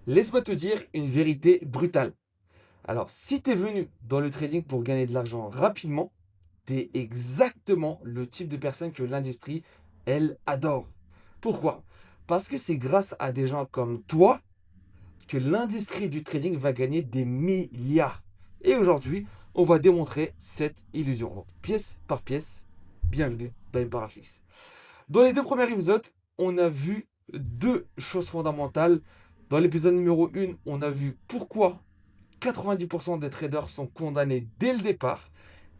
Laisse-moi te dire une vérité brutale. Alors, si tu es venu dans le trading pour gagner de l'argent rapidement, tu es exactement le type de personne que l'industrie, elle, adore. Pourquoi? Parce que c'est grâce à des gens comme toi que l'industrie du trading va gagner des milliards. Et aujourd'hui, on va démontrer cette illusion. Donc, pièce par pièce, bienvenue dans Imparaflix. Dans les deux premiers épisodes, on a vu deux choses fondamentales. Dans l'épisode numéro 1, on a vu pourquoi 90% des traders sont condamnés dès le départ.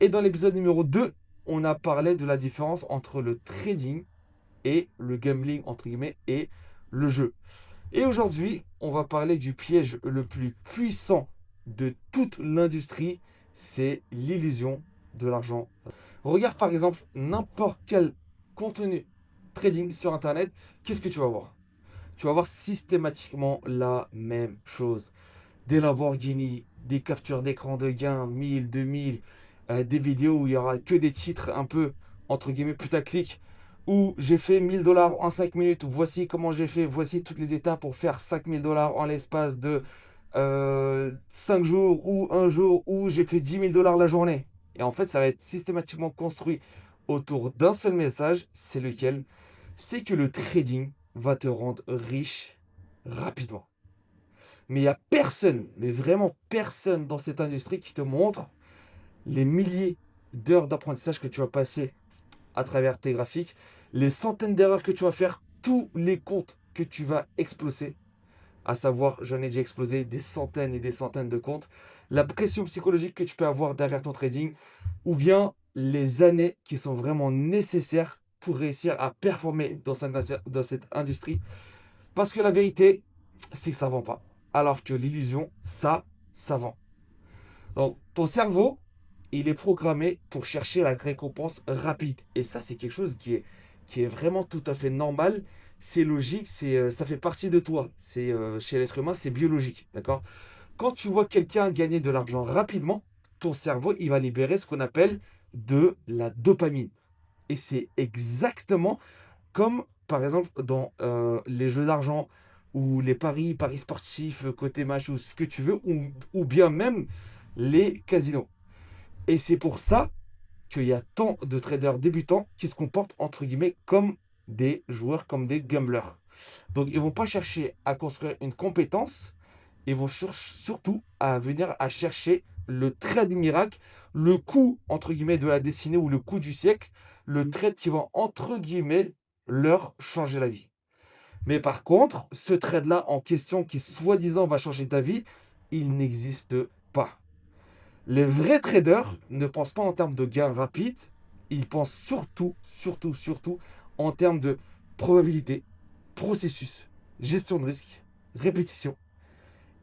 Et dans l'épisode numéro 2, on a parlé de la différence entre le trading et le gambling, entre guillemets, et le jeu. Et aujourd'hui, on va parler du piège le plus puissant de toute l'industrie, c'est l'illusion de l'argent. Regarde par exemple n'importe quel contenu trading sur Internet, qu'est-ce que tu vas voir? Tu vas voir systématiquement la même chose. Des Lamborghini, des captures d'écran de gain, 1000, 2000, des vidéos où il y aura que des titres un peu, entre guillemets, putaclic, où j'ai fait 1000 $ en 5 minutes, voici comment j'ai fait, voici toutes les étapes pour faire 5000 $ en l'espace de 5 jours ou un jour, où j'ai fait 10 000 $ la journée. Et en fait, ça va être systématiquement construit autour d'un seul message, c'est lequel? C'est que le trading va te rendre riche rapidement. Mais il n'y a personne, mais vraiment personne dans cette industrie qui te montre les milliers d'heures d'apprentissage que tu vas passer à travers tes graphiques, les centaines d'erreurs que tu vas faire, tous les comptes que tu vas exploser. À savoir, j'en ai déjà explosé des centaines et des centaines de comptes. La pression psychologique que tu peux avoir derrière ton trading, ou bien les années qui sont vraiment nécessaires pour réussir à performer dans cette industrie. Parce que la vérité, c'est que ça ne vend pas. Alors que l'illusion, ça vend. Donc, ton cerveau, il est programmé pour chercher la récompense rapide. Et ça, c'est quelque chose qui est vraiment tout à fait normal. C'est logique, ça fait partie de toi. Chez l'être humain, c'est biologique. D'accord? Quand tu vois quelqu'un gagner de l'argent rapidement, ton cerveau, il va libérer ce qu'on appelle de la dopamine. Et c'est exactement comme, par exemple, dans les jeux d'argent ou les paris sportifs, côté match ou ce que tu veux, ou bien même les casinos. Et c'est pour ça qu'il y a tant de traders débutants qui se comportent, entre guillemets, comme des joueurs, comme des gamblers. Donc, ils ne vont pas chercher à construire une compétence, ils vont surtout à venir à chercher le trade miracle, le coup, entre guillemets, de la destinée ou le coup du siècle, le trade qui va, entre guillemets, leur changer la vie. Mais par contre, ce trade-là en question qui, soi-disant, va changer ta vie, il n'existe pas. Les vrais traders ne pensent pas en termes de gains rapides, ils pensent surtout en termes de probabilité, processus, gestion de risque, répétition.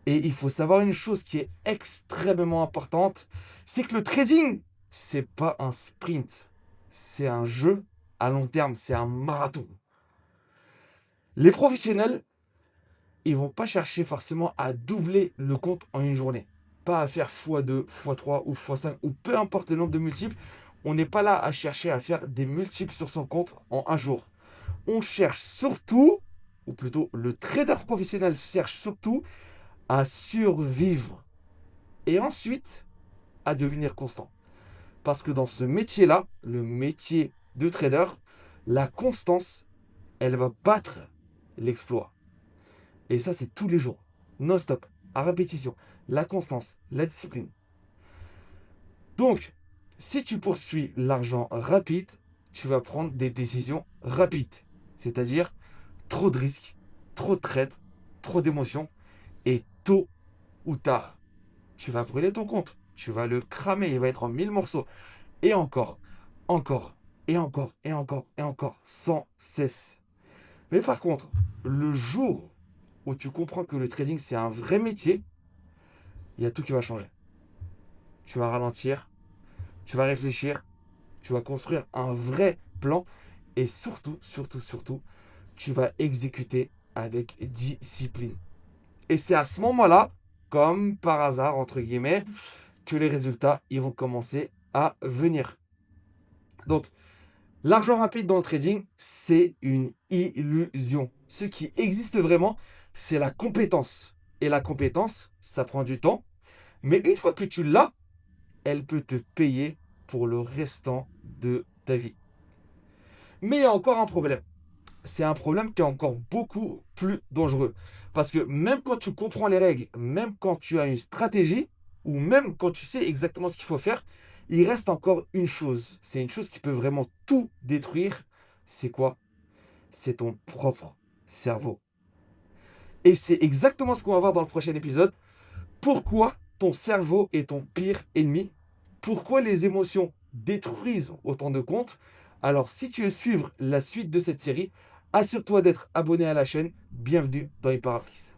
Et il faut savoir une chose qui est extrêmement importante, c'est que le trading, c'est pas un sprint, c'est un jeu à long terme, c'est un marathon. Les professionnels, ils vont pas chercher forcément à doubler le compte en une journée. Pas à faire x2, x3 ou x5 ou peu importe le nombre de multiples. On n'est pas là à chercher à faire des multiples sur son compte en un jour. On cherche surtout, ou plutôt le trader professionnel cherche surtout à survivre et ensuite à devenir constant. Parce que dans ce métier-là, le métier de trader, la constance, elle va battre l'exploit. Et ça, c'est tous les jours, non-stop, à répétition. La constance, la discipline. Donc, si tu poursuis l'argent rapide, tu vas prendre des décisions rapides. C'est-à-dire trop de risques, trop de trades, trop d'émotions. Et tôt ou tard, tu vas brûler ton compte. Tu vas le cramer, il va être en 1000 morceaux. Et encore, encore, et encore, et encore, et encore, sans cesse. Mais par contre, le jour où tu comprends que le trading, c'est un vrai métier, il y a tout qui va changer. Tu vas ralentir, tu vas réfléchir, tu vas construire un vrai plan et surtout, tu vas exécuter avec discipline. Et c'est à ce moment-là, comme par hasard, entre guillemets, que les résultats ils vont commencer à venir. Donc, l'argent rapide dans le trading, c'est une illusion. Ce qui existe vraiment, c'est la compétence. et la compétence, ça prend du temps. Mais une fois que tu l'as, elle peut te payer pour le restant de ta vie. Mais il y a encore un problème. C'est un problème qui est encore beaucoup plus dangereux. Parce que même quand tu comprends les règles, même quand tu as une stratégie, ou même quand tu sais exactement ce qu'il faut faire, il reste encore une chose. C'est une chose qui peut vraiment tout détruire. C'est quoi? C'est ton propre cerveau. Et c'est exactement ce qu'on va voir dans le prochain épisode. Pourquoi ton cerveau est ton pire ennemi? Pourquoi les émotions détruisent autant de comptes? Alors, si tu veux suivre la suite de cette série, assure-toi d'être abonné à la chaîne. Bienvenue dans Hyperapris.